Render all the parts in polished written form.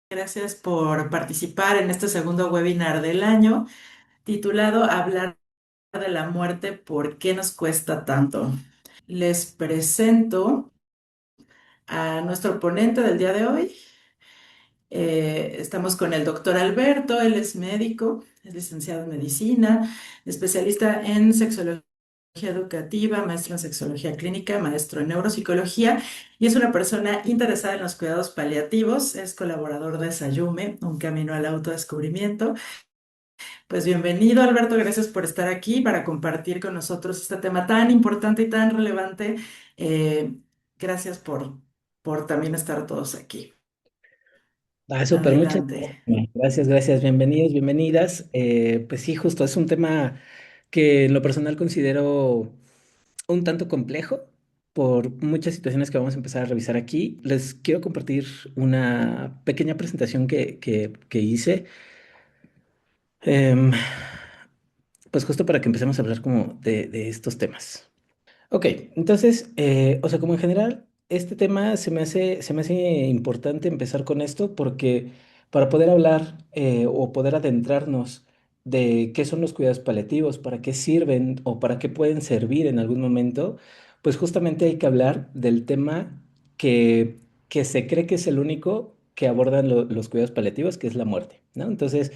Gracias por participar en este segundo webinar del año, titulado Hablar de la muerte, ¿por qué nos cuesta tanto? Les presento a nuestro ponente del día de hoy. Estamos con el doctor Alberto, él es médico, es licenciado en medicina, especialista en sexología educativa, maestro en sexología clínica, maestro en neuropsicología y es una persona interesada en los cuidados paliativos, es colaborador de Sayume, un camino al autodescubrimiento. Pues bienvenido, Alberto, gracias por estar aquí para compartir con nosotros este tema tan importante y tan relevante. Eh, gracias por también estar todos aquí. Súper, muchas Adelante. gracias. Gracias, gracias. Bienvenidos, bienvenidas. Pues sí, justo es un tema que en lo personal considero un tanto complejo por muchas situaciones que vamos a empezar a revisar aquí. Les quiero compartir una pequeña presentación que hice, em, pues justo para que empecemos a hablar como de estos temas. Ok, entonces, o sea, como en general, este tema se me hace importante empezar con esto porque para poder hablar o poder adentrarnos de qué son los cuidados paliativos, para qué sirven o para qué pueden servir en algún momento, pues justamente hay que hablar del tema que se cree que es el único que abordan los cuidados paliativos, que es la muerte, ¿no? Entonces,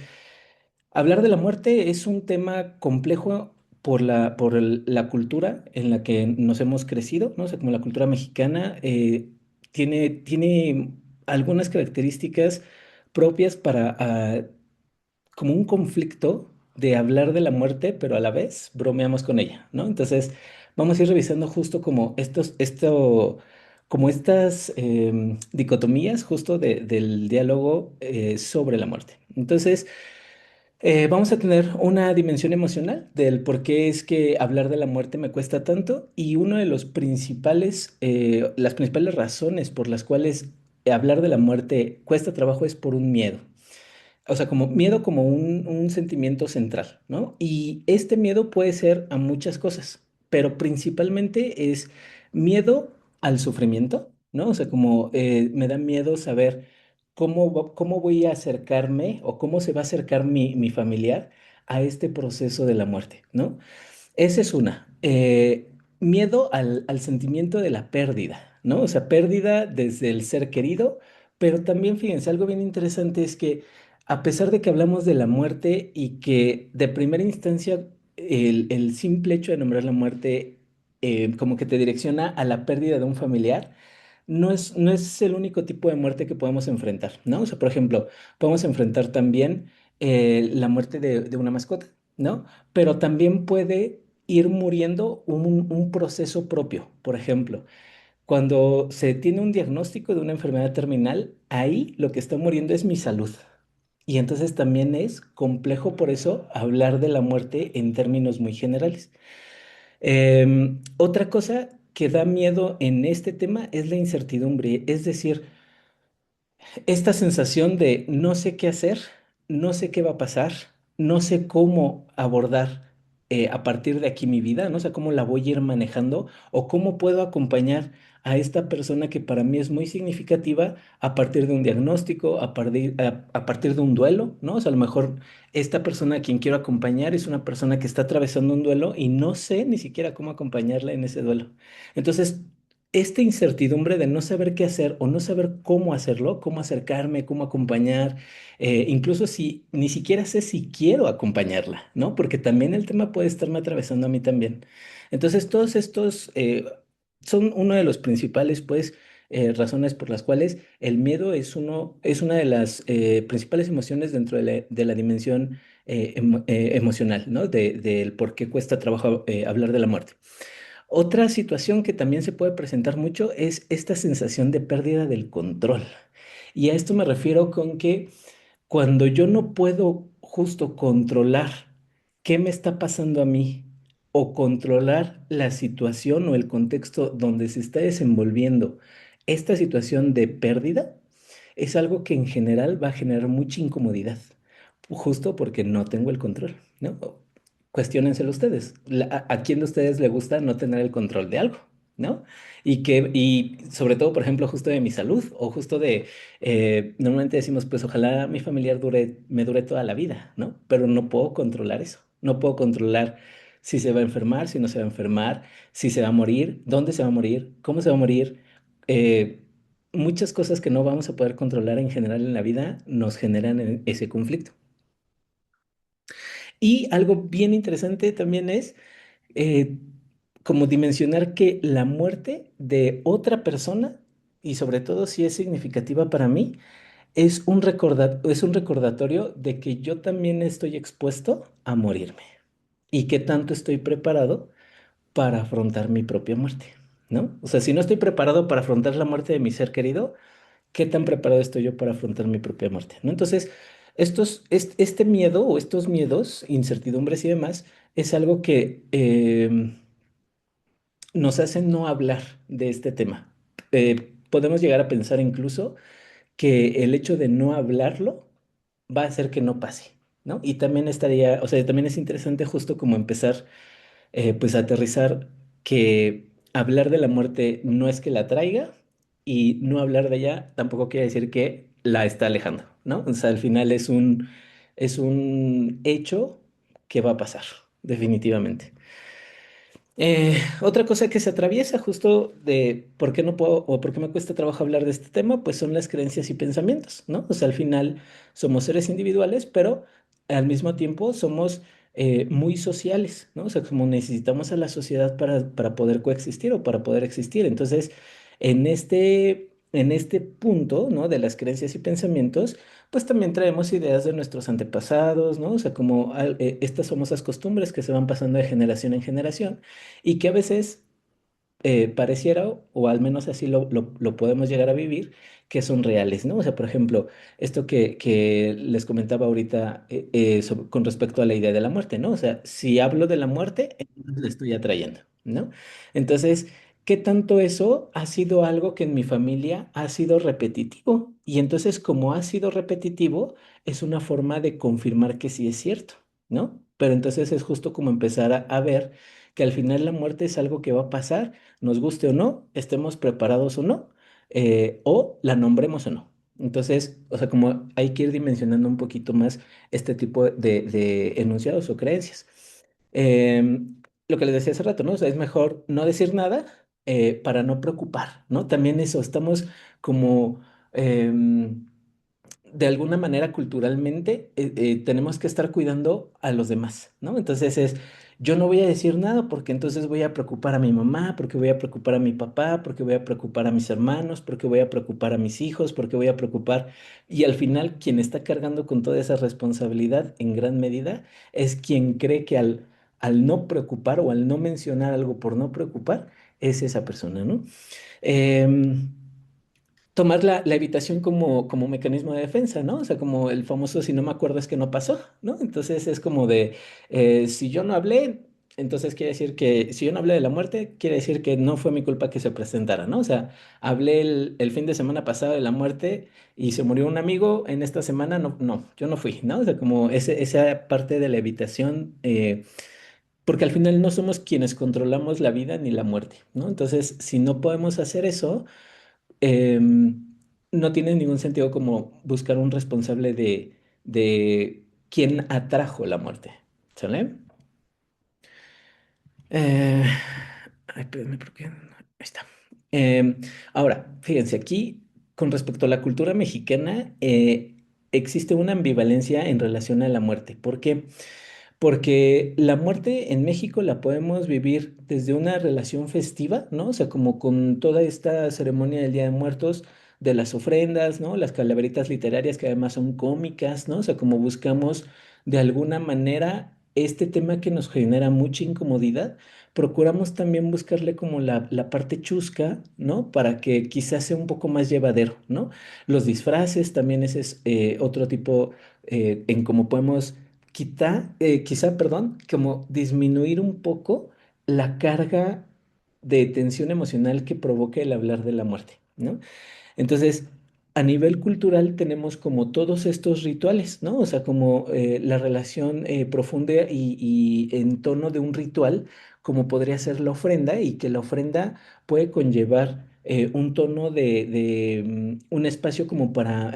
hablar de la muerte es un tema complejo por la cultura en la que nos hemos crecido, ¿no? O sea, como la cultura mexicana tiene algunas características propias para como un conflicto de hablar de la muerte, pero a la vez bromeamos con ella, ¿no? Entonces, vamos a ir revisando justo como como estas dicotomías justo del diálogo sobre la muerte. Entonces, vamos a tener una dimensión emocional del por qué es que hablar de la muerte me cuesta tanto y uno de los las principales razones por las cuales hablar de la muerte cuesta trabajo es por un miedo. O sea, como miedo como un sentimiento central, ¿no? Y este miedo puede ser a muchas cosas, pero principalmente es miedo al sufrimiento, ¿no? O sea, como me da miedo saber cómo voy a acercarme o cómo se va a acercar mi familiar a este proceso de la muerte, ¿no? Esa es una. Miedo al sentimiento de la pérdida, ¿no? O sea, pérdida desde el ser querido, pero también, fíjense, algo bien interesante es que a pesar de que hablamos de la muerte y que de primera instancia el simple hecho de nombrar la muerte como que te direcciona a la pérdida de un familiar, no es el único tipo de muerte que podemos enfrentar, ¿no? O sea, por ejemplo, podemos enfrentar también la muerte de una mascota, ¿no? Pero también puede ir muriendo un proceso propio. Por ejemplo, cuando se tiene un diagnóstico de una enfermedad terminal, ahí lo que está muriendo es mi salud. Y entonces también es complejo por eso hablar de la muerte en términos muy generales. Otra cosa que da miedo en este tema es la incertidumbre, es decir, esta sensación de no sé qué hacer, no sé qué va a pasar, no sé cómo abordar a partir de aquí mi vida, no sé cómo la voy a ir manejando o cómo puedo acompañar a esta persona que para mí es muy significativa a partir de un diagnóstico, a partir de un duelo, ¿no? O sea, a lo mejor esta persona a quien quiero acompañar es una persona que está atravesando un duelo y no sé ni siquiera cómo acompañarla en ese duelo. Entonces, esta incertidumbre de no saber qué hacer o no saber cómo hacerlo, cómo acercarme, cómo acompañar, incluso si ni siquiera sé si quiero acompañarla, ¿no? Porque también el tema puede estarme atravesando a mí también. Entonces, todos estos son uno de los principales, pues, razones por las cuales el miedo es una de las principales emociones dentro de la dimensión emocional, ¿no? Del por qué cuesta trabajo hablar de la muerte. Otra situación que también se puede presentar mucho es esta sensación de pérdida del control. Y a esto me refiero con que cuando yo no puedo justo controlar qué me está pasando a mí o controlar la situación o el contexto donde se está desenvolviendo esta situación de pérdida, es algo que en general va a generar mucha incomodidad, justo porque no tengo el control, ¿no? Cuestiónenselo ustedes. ¿A quién de ustedes le gusta no tener el control de algo? ¿no? Y sobre todo, por ejemplo, justo de mi salud o justo de, normalmente decimos, pues ojalá mi familiar me dure toda la vida, ¿no? Pero no puedo controlar eso, no puedo controlar si se va a enfermar, si no se va a enfermar, si se va a morir, dónde se va a morir, cómo se va a morir. Eh, Muchas cosas que no vamos a poder controlar en general en la vida nos generan ese conflicto. Y algo bien interesante también es eh, como dimensionar que la muerte de otra persona, y sobre todo si es significativa para mí, es un recordatorio de que yo también estoy expuesto a morirme y que tanto estoy preparado para afrontar mi propia muerte, ¿no? O sea, si no estoy preparado para afrontar la muerte de mi ser querido, ¿qué tan preparado estoy yo para afrontar mi propia muerte? ¿No? Entonces, este miedo o estos miedos, incertidumbres y demás, es algo que nos hace no hablar de este tema. Podemos llegar a pensar incluso que el hecho de no hablarlo va a hacer que no pase, ¿no? Y también estaría, o sea, también es interesante justo como empezar pues aterrizar que hablar de la muerte no es que la traiga y no hablar de ella tampoco quiere decir que la está alejando, ¿no? O sea, al final es un hecho que va a pasar, definitivamente. Otra cosa que se atraviesa justo de por qué no puedo o por qué me cuesta trabajo hablar de este tema, pues son las creencias y pensamientos, ¿no? O sea, al final somos seres individuales, pero al mismo tiempo somos muy sociales, ¿no? O sea, como necesitamos a la sociedad para poder coexistir o para poder existir. Entonces, en este punto, ¿no? De las creencias y pensamientos, pues también traemos ideas de nuestros antepasados, ¿no? O sea, como estas famosas costumbres que se van pasando de generación en generación y que a veces pareciera, o al menos así lo podemos llegar a vivir, que son reales, ¿no? O sea, por ejemplo, esto que les comentaba ahorita con respecto a la idea de la muerte, ¿no? O sea, si hablo de la muerte, entonces la estoy atrayendo, ¿no? Entonces, ¿qué tanto eso ha sido algo que en mi familia ha sido repetitivo? Y entonces, como ha sido repetitivo, es una forma de confirmar que sí es cierto, ¿no? Pero entonces es justo como empezar a ver que al final la muerte es algo que va a pasar, nos guste o no, estemos preparados o no, o la nombremos o no. Entonces, o sea, como hay que ir dimensionando un poquito más este tipo de enunciados o creencias. Lo que les decía hace rato, ¿no? O sea, es mejor no decir nada para no preocupar, ¿no? También eso, estamos como de alguna manera culturalmente tenemos que estar cuidando a los demás, ¿no? Entonces yo no voy a decir nada porque entonces voy a preocupar a mi mamá, porque voy a preocupar a mi papá, porque voy a preocupar a mis hermanos, porque voy a preocupar a mis hijos, porque voy a preocupar. Y al final quien está cargando con toda esa responsabilidad en gran medida es quien cree que al no preocupar o al no mencionar algo por no preocupar, es esa persona, ¿no? Em, Tomar la evitación como mecanismo de defensa, ¿no? O sea, como el famoso si no me acuerdo es que no pasó, ¿no? Entonces es como de, si yo no hablé, entonces quiere decir que, si yo no hablé de la muerte, quiere decir que no fue mi culpa que se presentara, ¿no? O sea, hablé el fin de semana pasado de la muerte y se murió un amigo, en esta semana no, yo no fui, ¿no? O sea, como esa parte de la evitación, porque al final no somos quienes controlamos la vida ni la muerte, ¿no? Entonces, si no podemos hacer eso, no tiene ningún sentido como buscar un responsable de quién atrajo la muerte. ¿Sale? Eh, Ay, espérenme, ¿por qué? Ahí está. Ahora, fíjense, aquí con respecto a la cultura mexicana, existe una ambivalencia en relación a la muerte. ¿Por qué? Porque la muerte en México la podemos vivir desde una relación festiva, ¿no? O sea, como con toda esta ceremonia del Día de Muertos, de las ofrendas, ¿no? Las calaveritas literarias que además son cómicas, ¿no? O sea, como buscamos de alguna manera este tema que nos genera mucha incomodidad, procuramos también buscarle como la parte chusca, ¿no? Para que quizás sea un poco más llevadero, ¿no? Los disfraces también ese es otro tipo en cómo podemos quizá, perdón, como disminuir un poco la carga de tensión emocional que provoca el hablar de la muerte, ¿no? Entonces, a nivel cultural tenemos como todos estos rituales, ¿no? O sea, como la relación profunda y en tono de un ritual, como podría ser la ofrenda, y que la ofrenda puede conllevar un tono un espacio como para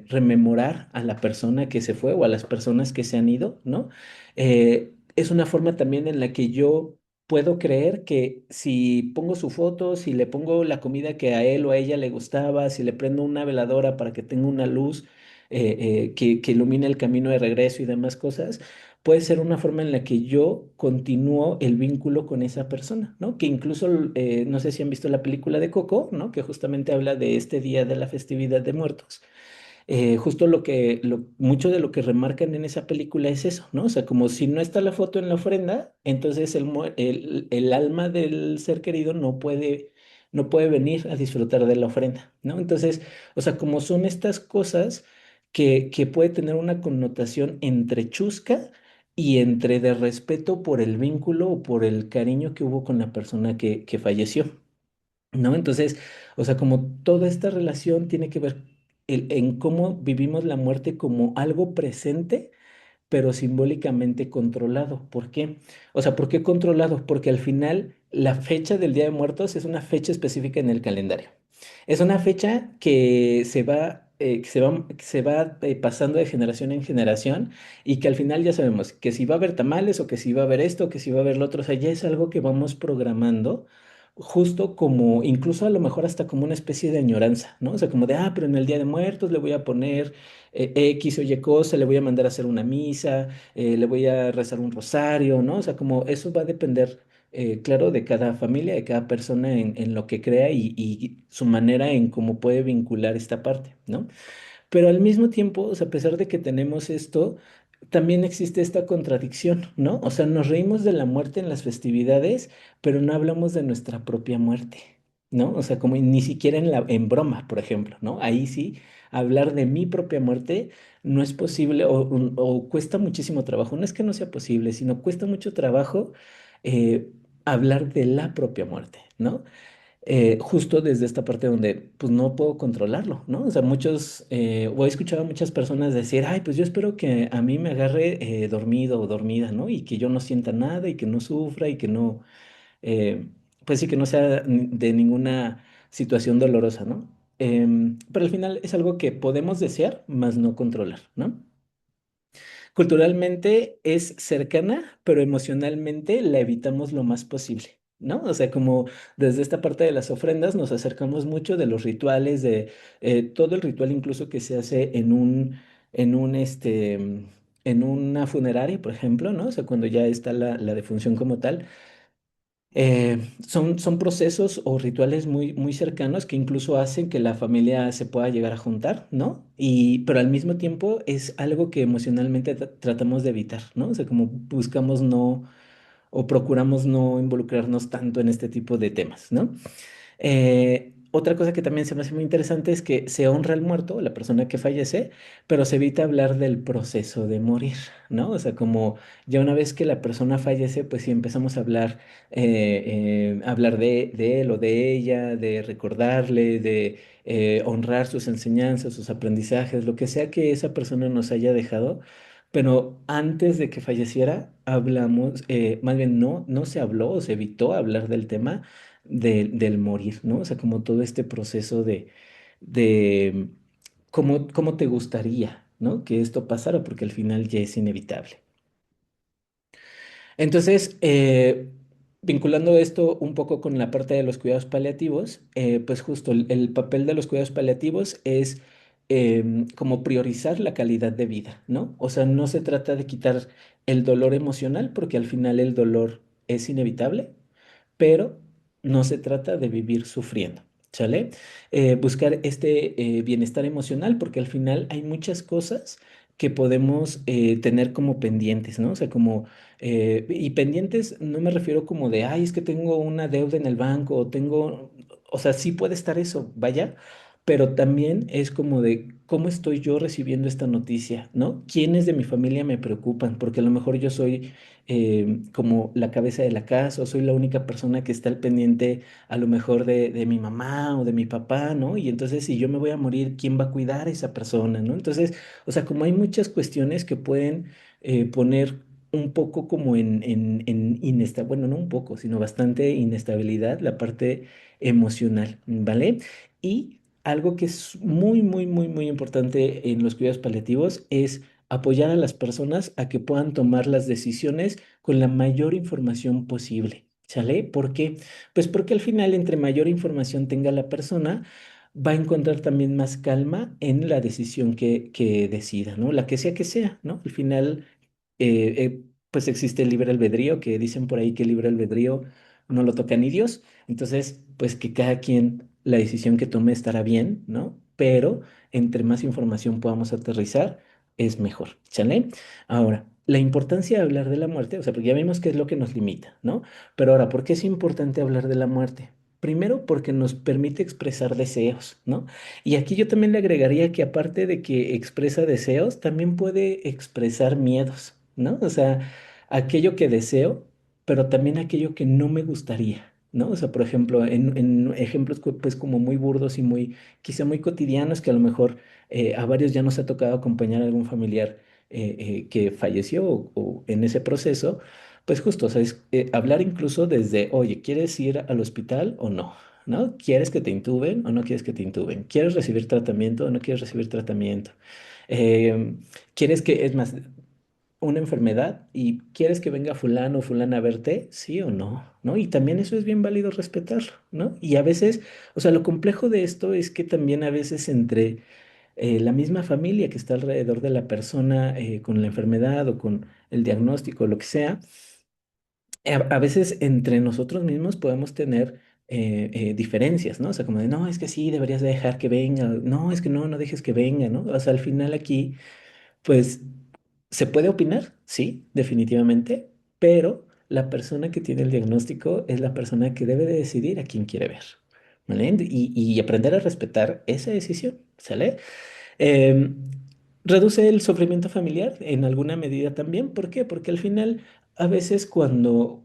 rememorar a la persona que se fue o a las personas que se han ido, ¿no? Es una forma también en la que yo puedo creer que si pongo su foto, si le pongo la comida que a él o a ella le gustaba, si le prendo una veladora para que tenga una luz que ilumine el camino de regreso y demás cosas, puede ser una forma en la que yo continúo el vínculo con esa persona, ¿no? Que incluso, no sé si han visto la película de Coco, ¿no? Que justamente habla de este día de la festividad de muertos. Justo mucho de lo que remarcan en esa película es eso, ¿no? O sea, como si no está la foto en la ofrenda, entonces el alma del ser querido no puede venir a disfrutar de la ofrenda, ¿no? Entonces, o sea, como son estas cosas que puede tener una connotación entre chusca y entre de respeto por el vínculo o por el cariño que hubo con la persona que falleció. ¿No? Entonces, o sea, como toda esta relación tiene que ver en cómo vivimos la muerte como algo presente, pero simbólicamente controlado. ¿Por qué? O sea, ¿por qué controlado? Porque al final la fecha del Día de Muertos es una fecha específica en el calendario. Es una fecha que se va pasando de generación en generación, y que al final ya sabemos que si va a haber tamales o que si va a haber esto o que si va a haber lo otro, o sea, ya es algo que vamos programando justo como, incluso a lo mejor hasta como una especie de añoranza, ¿no? O sea, como de, pero en el Día de Muertos le voy a poner X o Y cosa, le voy a mandar a hacer una misa, le voy a rezar un rosario, ¿no? O sea, como eso va a depender, claro, de cada familia, de cada persona en lo que crea y su manera en cómo puede vincular esta parte, ¿no? Pero al mismo tiempo, o sea, a pesar de que tenemos esto, también existe esta contradicción, ¿no? O sea, nos reímos de la muerte en las festividades, pero no hablamos de nuestra propia muerte, ¿no? O sea, como ni siquiera en broma, por ejemplo, ¿no? Ahí sí, hablar de mi propia muerte no es posible o cuesta muchísimo trabajo. No es que no sea posible, sino cuesta mucho trabajo eh, hablar de la propia muerte, ¿no? Justo desde esta parte donde pues no puedo controlarlo, ¿no? O sea, o he escuchado a muchas personas decir, ay, pues yo espero que a mí me agarre dormido o dormida, ¿no? Y que yo no sienta nada y que no sufra y que no, pues sí, que no sea de ninguna situación dolorosa, ¿no? Pero al final es algo que podemos desear, mas no controlar, ¿no? Culturalmente es cercana, pero emocionalmente la evitamos lo más posible, ¿no? O sea, como desde esta parte de las ofrendas nos acercamos mucho de los rituales, de todo el ritual incluso que se hace en una funeraria, por ejemplo, ¿no? O sea, cuando ya está la defunción como tal. Son procesos o rituales muy, muy cercanos que incluso hacen que la familia se pueda llegar a juntar, ¿no? Pero al mismo tiempo es algo que emocionalmente tratamos de evitar, ¿no? O sea, como buscamos no o procuramos no involucrarnos tanto en este tipo de temas, ¿no? Otra cosa que también se me hace muy interesante es que se honra al muerto, la persona que fallece, pero se evita hablar del proceso de morir, ¿no? O sea, como ya una vez que la persona fallece, pues sí empezamos a hablar de él o de ella, de recordarle, de honrar sus enseñanzas, sus aprendizajes, lo que sea que esa persona nos haya dejado. Pero antes de que falleciera, hablamos, más bien no se habló o se evitó hablar del tema del morir, ¿no? O sea, como todo este proceso de cómo te gustaría, ¿no? Que esto pasara, porque al final ya es inevitable. Entonces, vinculando esto un poco con la parte de los cuidados paliativos, pues justo el papel de los cuidados paliativos es como priorizar la calidad de vida, ¿no? O sea, no se trata de quitar el dolor emocional, porque al final el dolor es inevitable, pero no se trata de vivir sufriendo, ¿sale? Buscar este bienestar emocional, porque al final hay muchas cosas que podemos tener como pendientes, ¿no? O sea, y pendientes no me refiero como es que tengo una deuda en el banco o o sea, sí puede estar eso, vaya, pero también es como de cómo estoy yo recibiendo esta noticia, ¿no? ¿Quiénes de mi familia me preocupan? Porque a lo mejor yo soy como la cabeza de la casa o soy la única persona que está al pendiente a lo mejor de mi mamá o de mi papá, ¿no? Y entonces si yo me voy a morir, ¿quién va a cuidar a esa persona, ¿no? Entonces, o sea, como hay muchas cuestiones que pueden poner un poco como en inestabilidad, bueno, no un poco, sino bastante inestabilidad la parte emocional, ¿vale? Y algo que es muy, muy, muy, muy importante en los cuidados paliativos es apoyar a las personas a que puedan tomar las decisiones con la mayor información posible. ¿Sale? ¿Por qué? Pues porque al final, entre mayor información tenga la persona, va a encontrar también más calma en la decisión que decida, ¿no? La que sea, ¿no? Al final, pues existe el libre albedrío, que dicen por ahí que el libre albedrío no lo toca ni Dios. Entonces, pues que cada quien la decisión que tome estará bien, ¿no? Pero entre más información podamos aterrizar, es mejor, ¿sale? Ahora, la importancia de hablar de la muerte, o sea, porque ya vimos qué es lo que nos limita, ¿no? Pero ahora, ¿por qué es importante hablar de la muerte? Primero, porque nos permite expresar deseos, ¿no? Y aquí yo también le agregaría que aparte de que expresa deseos, también puede expresar miedos, ¿no? O sea, aquello que deseo, pero también aquello que no me gustaría, ¿no? O sea, por ejemplo, en ejemplos pues como muy burdos y muy, quizá muy cotidianos, que a lo mejor a varios ya nos ha tocado acompañar a algún familiar que falleció o en ese proceso, pues justo, o sea, es hablar incluso desde, oye, ¿quieres ir al hospital o no? ¿No? ¿Quieres que te intuben o no quieres que te intuben? ¿Quieres recibir tratamiento o no quieres recibir tratamiento? Em, ¿Quieres que, es más, una enfermedad y quieres que venga fulano o fulana a verte, sí o no, ¿no? Y también eso es bien válido respetarlo, ¿no? Y a veces, o sea, lo complejo de esto es que también a veces entre la misma familia que está alrededor de la persona con la enfermedad o con el diagnóstico, lo que sea, a veces entre nosotros mismos podemos tener diferencias, ¿no? O sea, como de, no, es que sí, deberías de dejar que venga, no, es que no, no dejes que venga, ¿no? O sea, al final aquí pues se puede opinar, sí, definitivamente, pero la persona que tiene el diagnóstico es la persona que debe de decidir a quién quiere ver, ¿vale? Y aprender a respetar esa decisión, ¿sale? Em, Reduce el sufrimiento familiar en alguna medida también. ¿Por qué? Porque al final, a veces cuando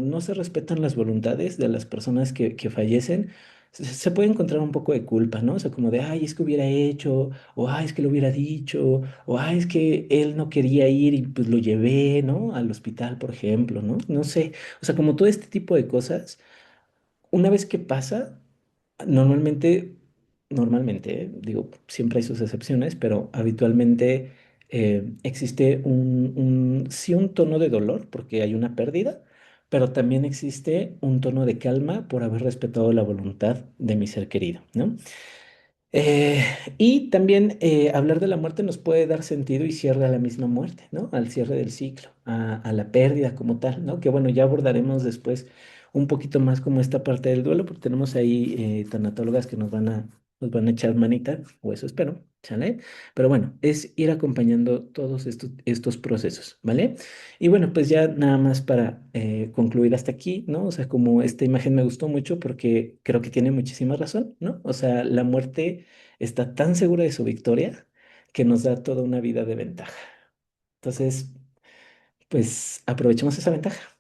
no se respetan las voluntades de las personas que fallecen, se puede encontrar un poco de culpa, ¿no? O sea, como de, ay, es que hubiera hecho, o ay, es que lo hubiera dicho, o ay, es que él no quería ir y pues lo llevé, ¿no? Al hospital, por ejemplo, ¿no? No sé. O sea, como todo este tipo de cosas, una vez que pasa, normalmente, digo, siempre hay sus excepciones, pero habitualmente existe sí un tono de dolor porque hay una pérdida, pero también existe un tono de calma por haber respetado la voluntad de mi ser querido, ¿no? Eh, y también hablar de la muerte nos puede dar sentido y cierre a la misma muerte, ¿no? Al cierre del ciclo, a la pérdida como tal, ¿no? Que bueno, ya abordaremos después un poquito más como esta parte del duelo, porque tenemos ahí tanatólogas que nos van a echar manita, o eso espero, ¿sale? Pero bueno, es ir acompañando todos estos procesos, ¿vale? Y bueno, pues ya nada más para concluir hasta aquí, ¿no? O sea, como esta imagen me gustó mucho porque creo que tiene muchísima razón, ¿no? O sea, la muerte está tan segura de su victoria que nos da toda una vida de ventaja. Entonces, pues aprovechemos esa ventaja.